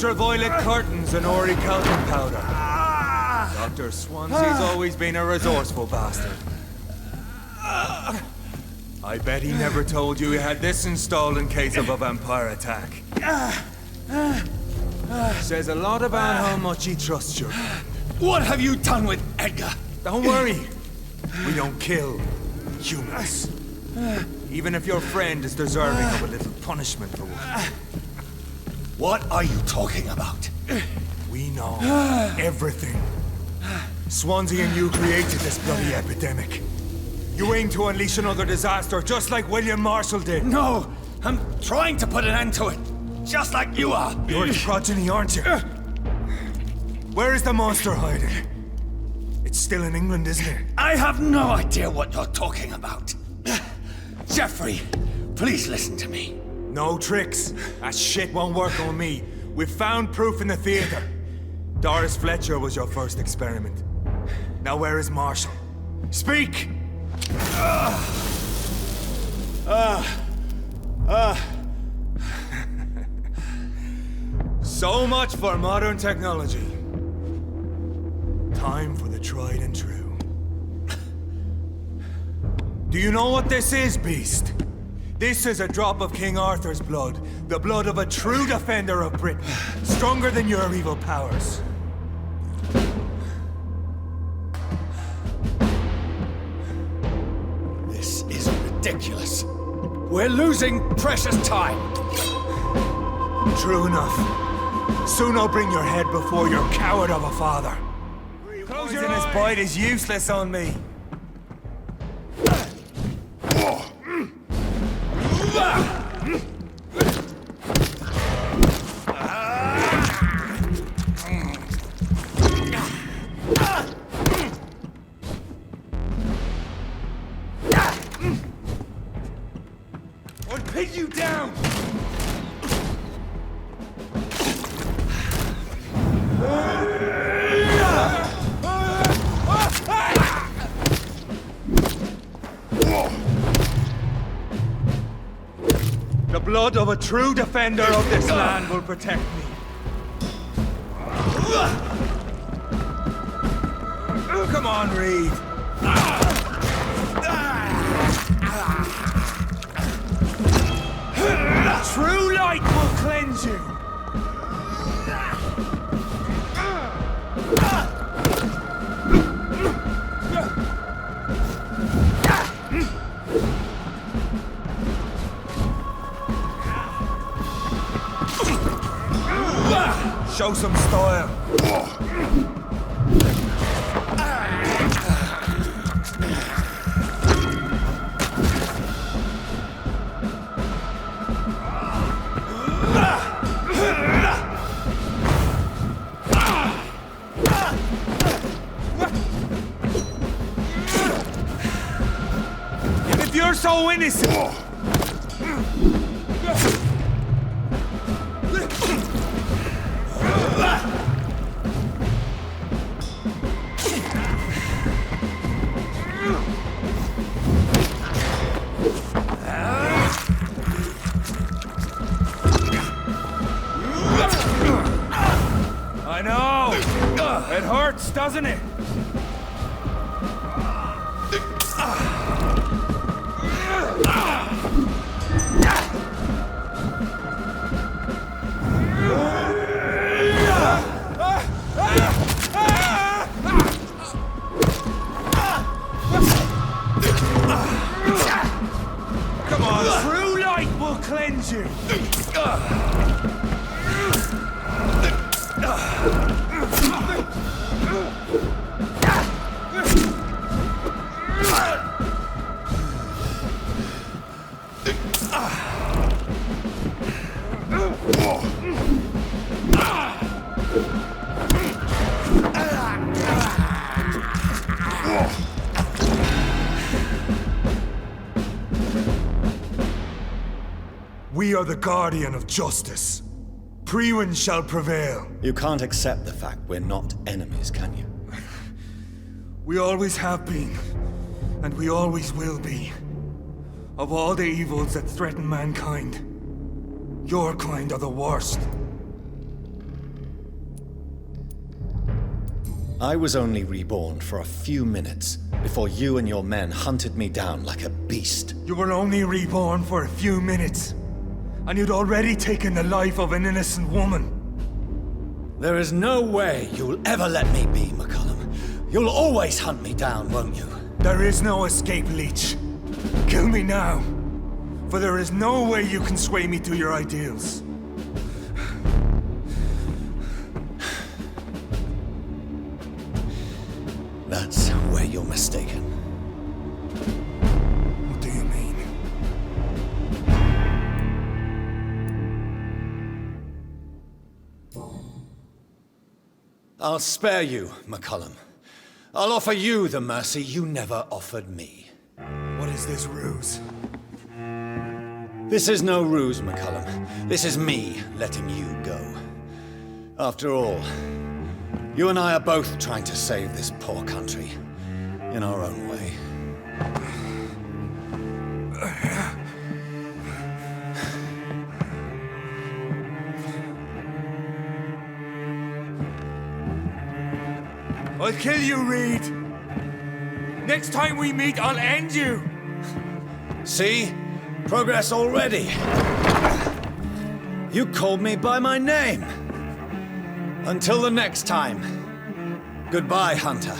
ultraviolet curtains and orichalcum powder. Dr. Swansea's always been a resourceful bastard. I bet he never told you he had this installed in case of a vampire attack. Says a lot about how much he trusts you. What have you done with Edgar? Don't worry. We don't kill humans. Even if your friend is deserving of a little punishment for one. What are you talking about? We know everything. Swansea and you created this bloody epidemic. You aim to unleash another disaster, just like William Marshall did. No! I'm trying to put an end to it, just like you are. You're its progeny, aren't you? Where is the monster hiding? It's still in England, isn't it? I have no idea what you're talking about. Jeffrey, please listen to me. No tricks. That shit won't work on me. We've found proof in the theater. Doris Fletcher was your first experiment. Now where is Marshall? Speak! So much for modern technology. Time for the tried and true. Do you know what this is, Beast? This is a drop of King Arthur's blood. The blood of a true defender of Britain. Stronger than your evil powers. This is ridiculous. We're losing precious time. True enough. Soon I'll bring your head before your coward of a father. Poisonous bite is useless on me. I'll pin you down! The blood of a true defender of this land will protect me. Come on, Reed. True light will cleanse you. Show some style. If you're so innocent. I know! It hurts, doesn't it? Come on, true light will cleanse you! We are the guardian of justice. Priwen shall prevail. You can't accept the fact we're not enemies, can you? We always have been, and we always will be. Of all the evils that threaten mankind, your kind are the worst. I was only reborn for a few minutes before you and your men hunted me down like a beast. You were only reborn for a few minutes, and you'd already taken the life of an innocent woman. There is no way you'll ever let me be, McCullum. You'll always hunt me down, won't you? There is no escape, Leech. Kill me now, for there is no way you can sway me to your ideals. That's where you're mistaken. What do you mean? I'll spare you, McCullum. I'll offer you the mercy you never offered me. What is this ruse? This is no ruse, McCullum. This is me letting you go. After all, you and I are both trying to save this poor country in our own way. I'll kill you, Reed. Next time we meet, I'll end you. See? Progress already. You called me by my name. Until the next time. Goodbye, Hunter.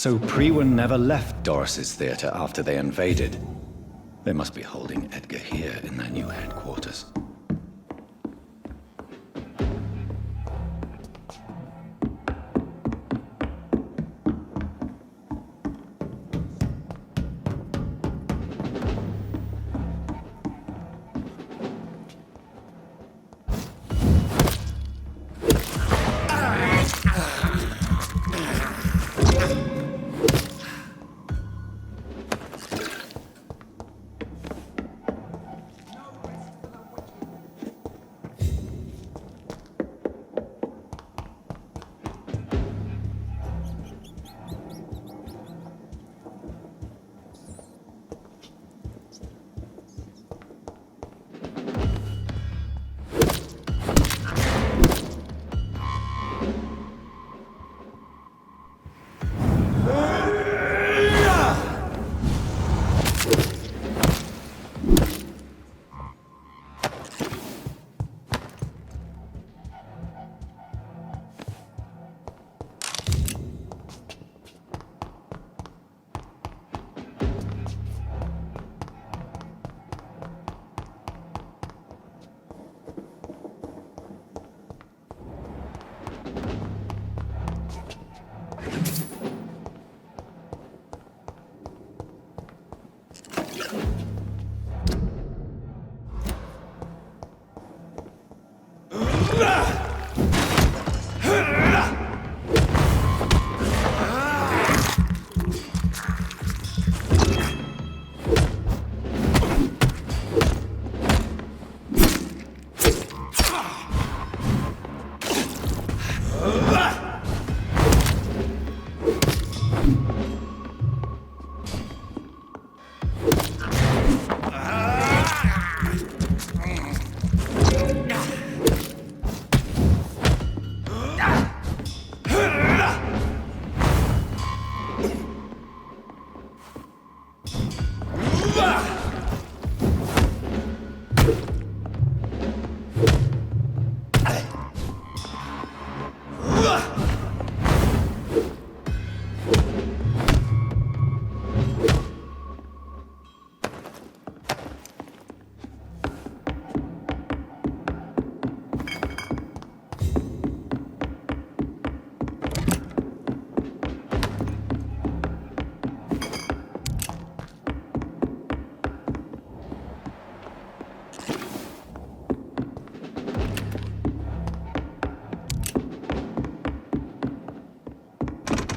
So Priwen never left Doris's theater after they invaded. They must be holding Edgar here in their new headquarters.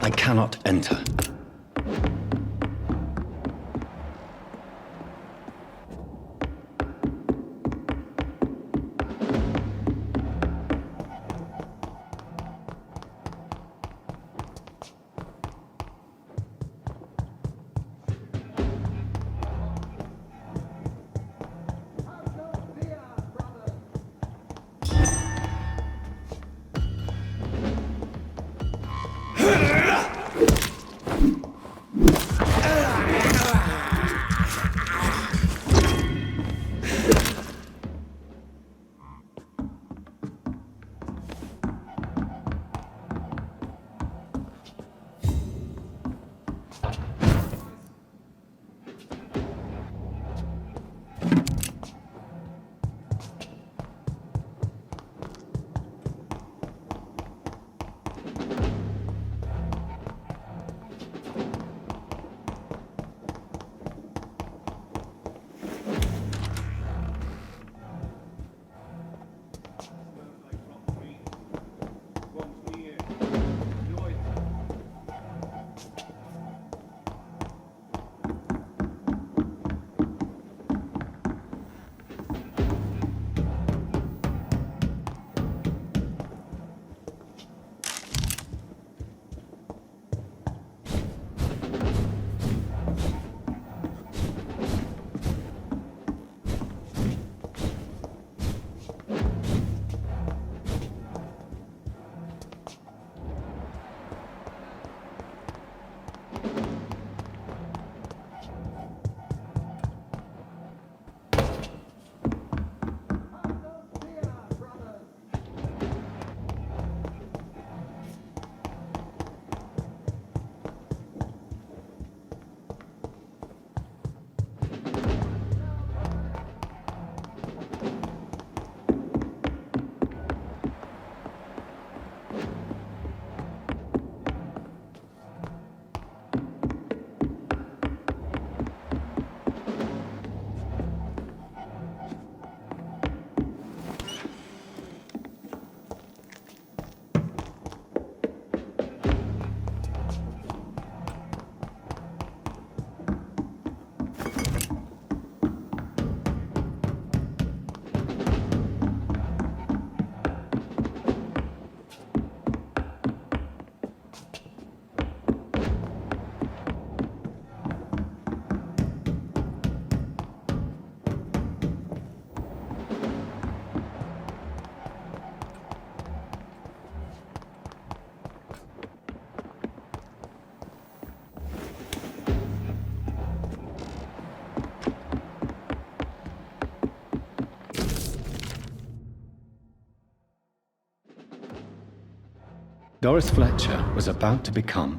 I cannot enter. Doris Fletcher was about to become...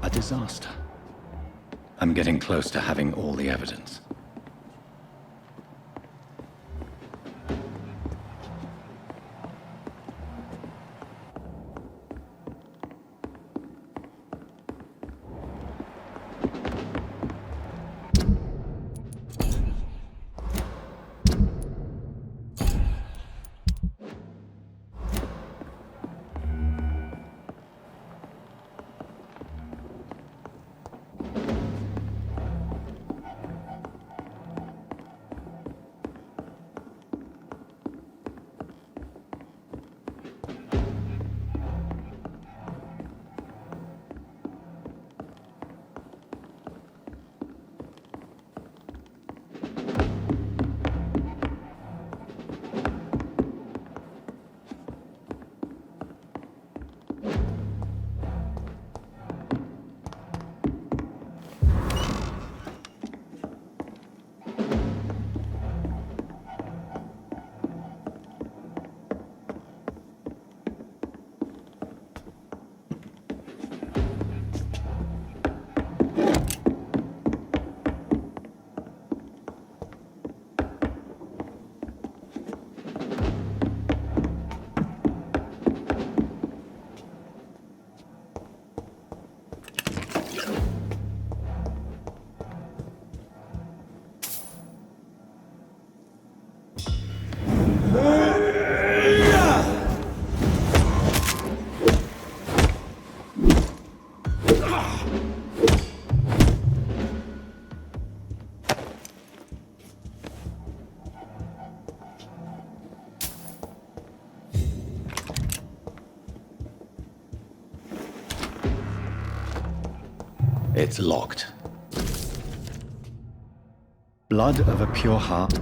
a disaster. I'm getting close to having all the evidence. It's locked. Blood of a pure heart.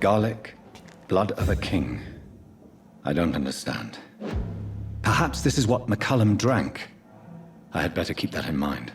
Garlic, blood of a king. I don't understand. Perhaps this is what McCullum drank. I had better keep that in mind.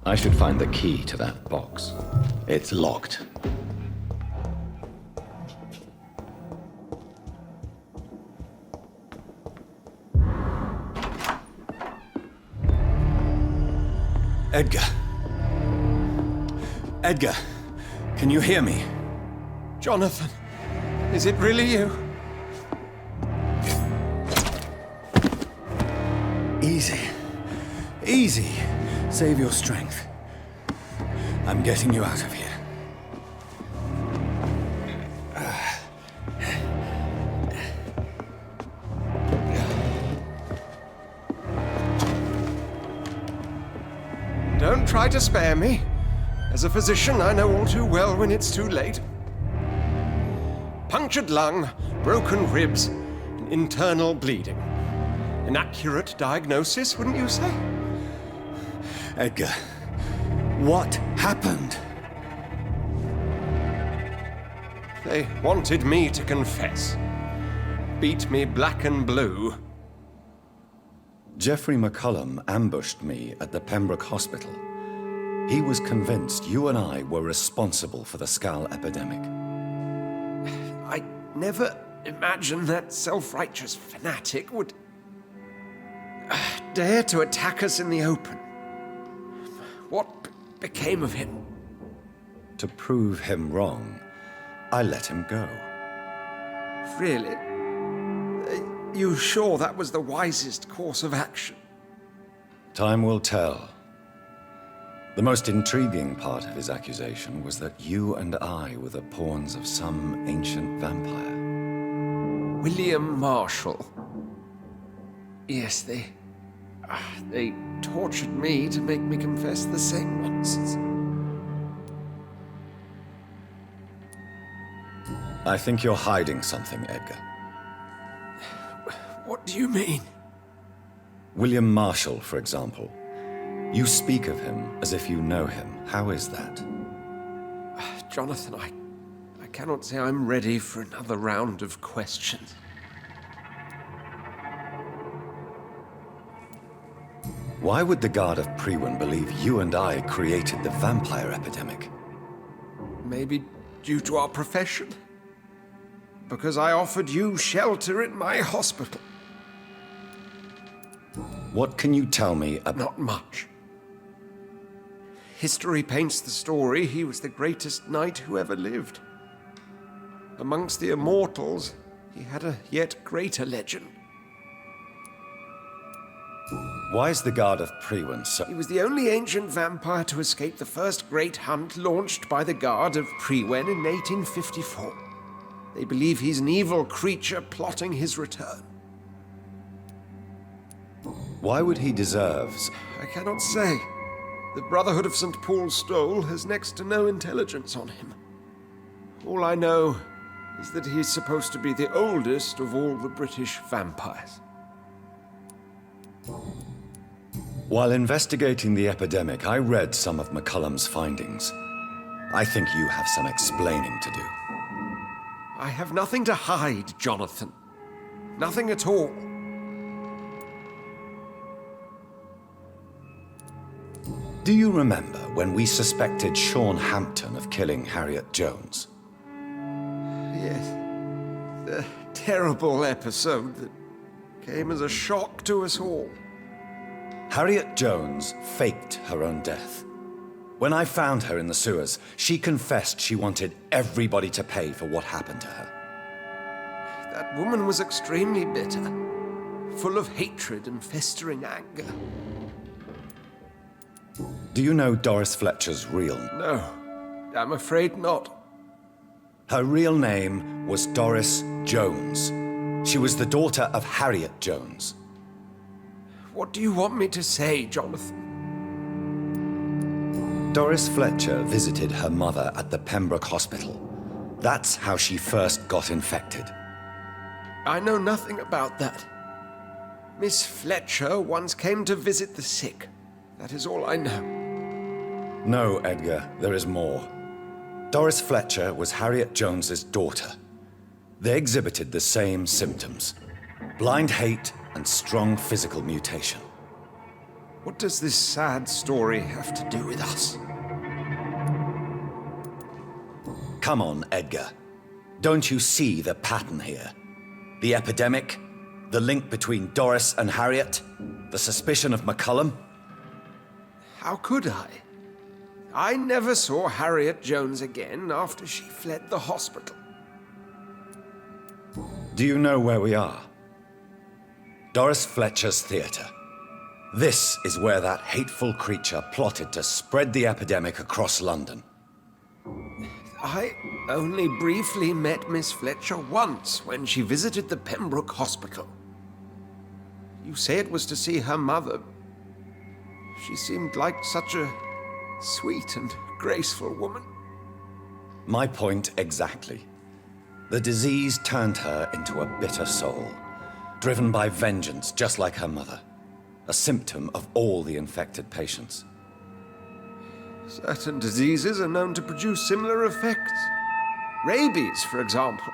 I should find the key to that box. It's locked. Edgar. Edgar, can you hear me? Jonathan, is it really you? Easy. Easy. Save your strength. I'm getting you out of here. try to spare me? As a physician, I know all too well when it's too late. Punctured lung, broken ribs, and internal bleeding. An accurate diagnosis, wouldn't you say? Edgar, what happened? They wanted me to confess. Beat me black and blue. Jeffrey McCullum ambushed me at the Pembroke Hospital. He was convinced you and I were responsible for the Skal epidemic. I never imagined that self-righteous fanatic would dare to attack us in the open. What became of him? To prove him wrong, I let him go. Really? Are you sure that was the wisest course of action? Time will tell. The most intriguing part of his accusation was that you and I were the pawns of some ancient vampire. William Marshall. Yes, they tortured me to make me confess the same nonsense. I think you're hiding something, Edgar. What do you mean? William Marshall, for example. You speak of him as if you know him. How is that? Jonathan, I cannot say I'm ready for another round of questions. Why would the Guard of Prewin believe you and I created the vampire epidemic? Maybe due to our profession? Because I offered you shelter in my hospital. What can you tell me about... Not much. History paints the story he was the greatest knight who ever lived. Amongst the immortals, he had a yet greater legend. Why is the Guard of Prewin so... He was the only ancient vampire to escape the first great hunt launched by the Guard of Prewin in 1854. They believe he's an evil creature plotting his return. Why would he deserve... I cannot say. The Brotherhood of St. Paul's Stole has next to no intelligence on him. All I know is that he's supposed to be the oldest of all the British vampires. While investigating the epidemic, I read some of McCullum's findings. I think you have some explaining to do. I have nothing to hide, Jonathan. Nothing at all. Do you remember when we suspected Sean Hampton of killing Harriet Jones? Yes. The terrible episode that came as a shock to us all. Harriet Jones faked her own death. When I found her in the sewers, she confessed she wanted everybody to pay for what happened to her. That woman was extremely bitter, full of hatred and festering anger. Do you know Doris Fletcher's real name? No, I'm afraid not. Her real name was Doris Jones. She was the daughter of Harriet Jones. What do you want me to say, Jonathan? Doris Fletcher visited her mother at the Pembroke Hospital. That's how she first got infected. I know nothing about that. Miss Fletcher once came to visit the sick. That is all I know. No, Edgar, there is more. Doris Fletcher was Harriet Jones's daughter. They exhibited the same symptoms: blind hate and strong physical mutation. What does this sad story have to do with us? Come on, Edgar. Don't you see the pattern here? The epidemic, the link between Doris and Harriet, the suspicion of McCullum. How could I? I never saw Harriet Jones again after she fled the hospital. Do you know where we are? Doris Fletcher's theatre. This is where that hateful creature plotted to spread the epidemic across London. I only briefly met Miss Fletcher once when she visited the Pembroke Hospital. You say it was to see her mother. She seemed like such a Sweet and graceful woman. My point exactly. The disease turned her into a bitter soul, driven by vengeance just like her mother. A symptom of all the infected patients. Certain diseases are known to produce similar effects. Rabies, for example.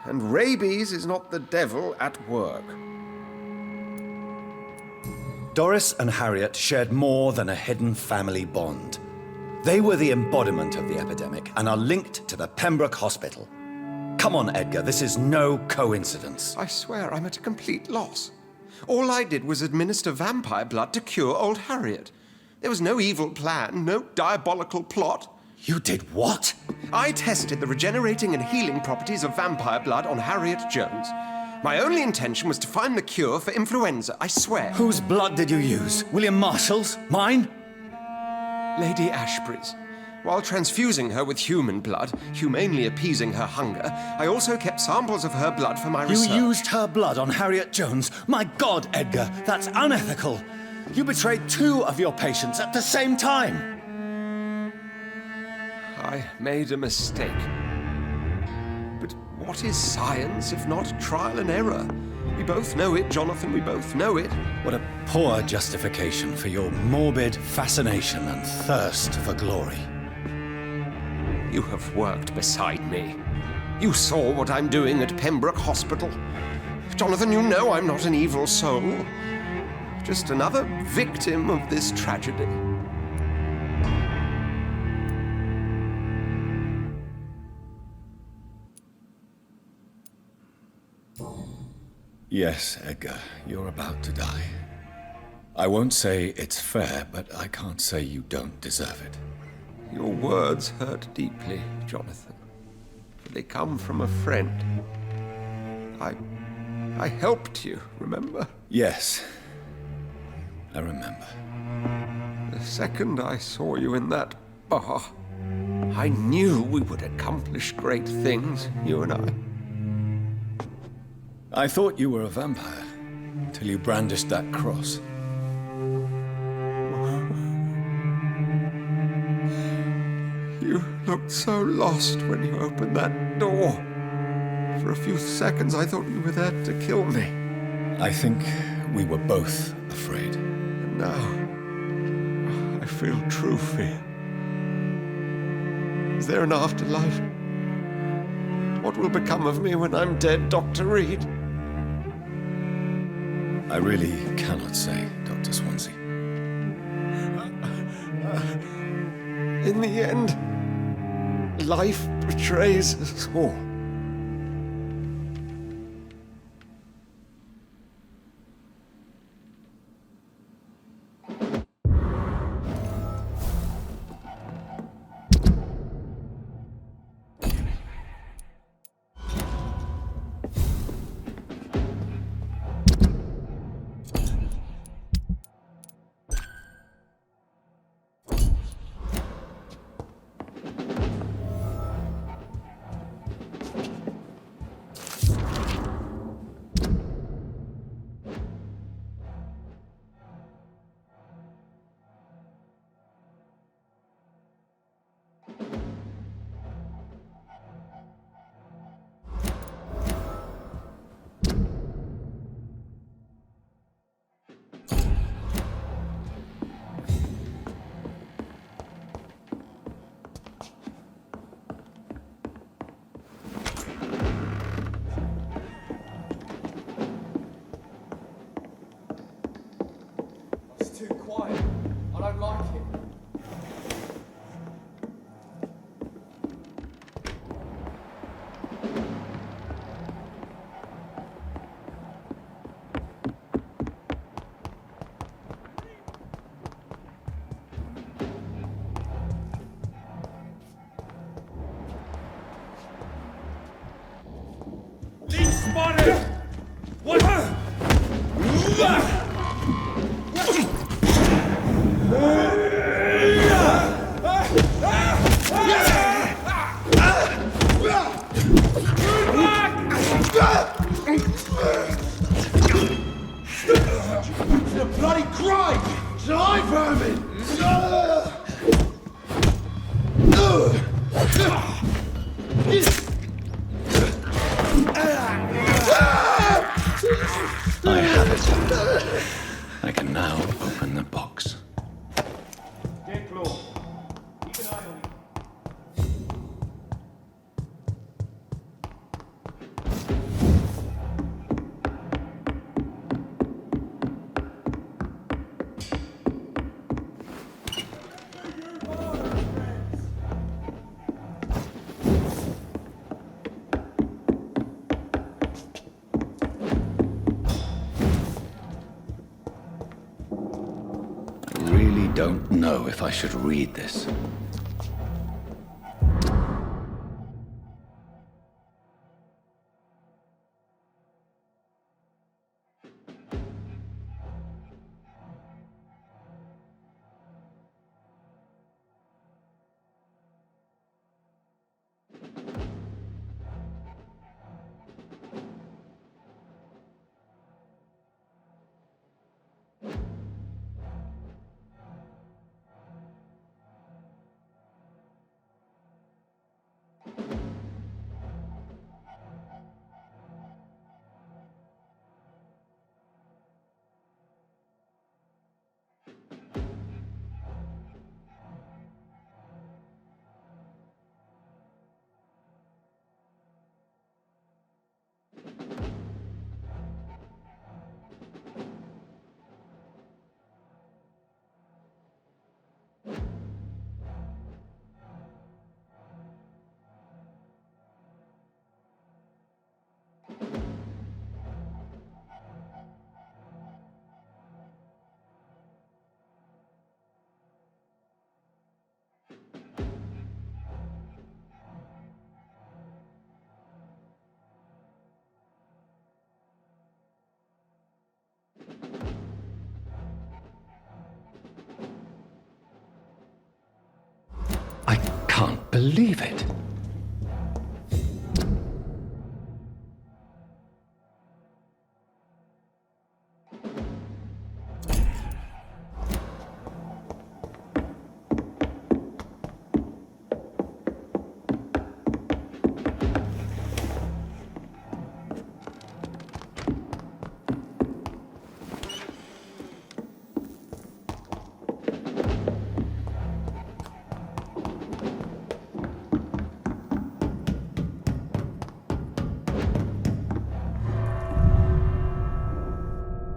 And rabies is not the devil at work. Doris and Harriet shared more than a hidden family bond. They were the embodiment of the epidemic and are linked to the Pembroke Hospital. Come on, Edgar, this is no coincidence. I swear I'm at a complete loss. All I did was administer vampire blood to cure old Harriet. There was no evil plan, no diabolical plot. You did what? I tested the regenerating and healing properties of vampire blood on Harriet Jones. My only intention was to find the cure for influenza, I swear. Whose blood did you use? William Marshall's? Mine? Lady Ashbury's. While transfusing her with human blood, humanely appeasing her hunger, I also kept samples of her blood for my research. You used her blood on Harriet Jones? My God, Edgar, that's unethical. You betrayed 2 of your patients at the same time. I made a mistake. But what is science if not trial and error? We both know it, Jonathan, we both know it. What a poor justification for your morbid fascination and thirst for glory. You have worked beside me. You saw what I'm doing at Pembroke Hospital. Jonathan, you know I'm not an evil soul. Just another victim of this tragedy. Yes, Edgar, you're about to die. I won't say it's fair, but I can't say you don't deserve it. Your words hurt deeply, Jonathan. For they come from a friend. I helped you, remember? Yes, I remember. The second I saw you in that bar, I knew we would accomplish great things, you and I. I thought you were a vampire, till you brandished that cross. You looked so lost when you opened that door. For a few seconds, I thought you were there to kill me. I think we were both afraid. And now, I feel true fear. Is there an afterlife? What will become of me when I'm dead, Dr. Reed? I really cannot say, Dr. Swansea. In the end, life betrays us all. Too quiet. I don't like it. Lead spotted! What? The bloody crime! Die, vermin! I can now open the box. Get close. Keep an eye on him. Really don't know if I should read this. I can't believe it.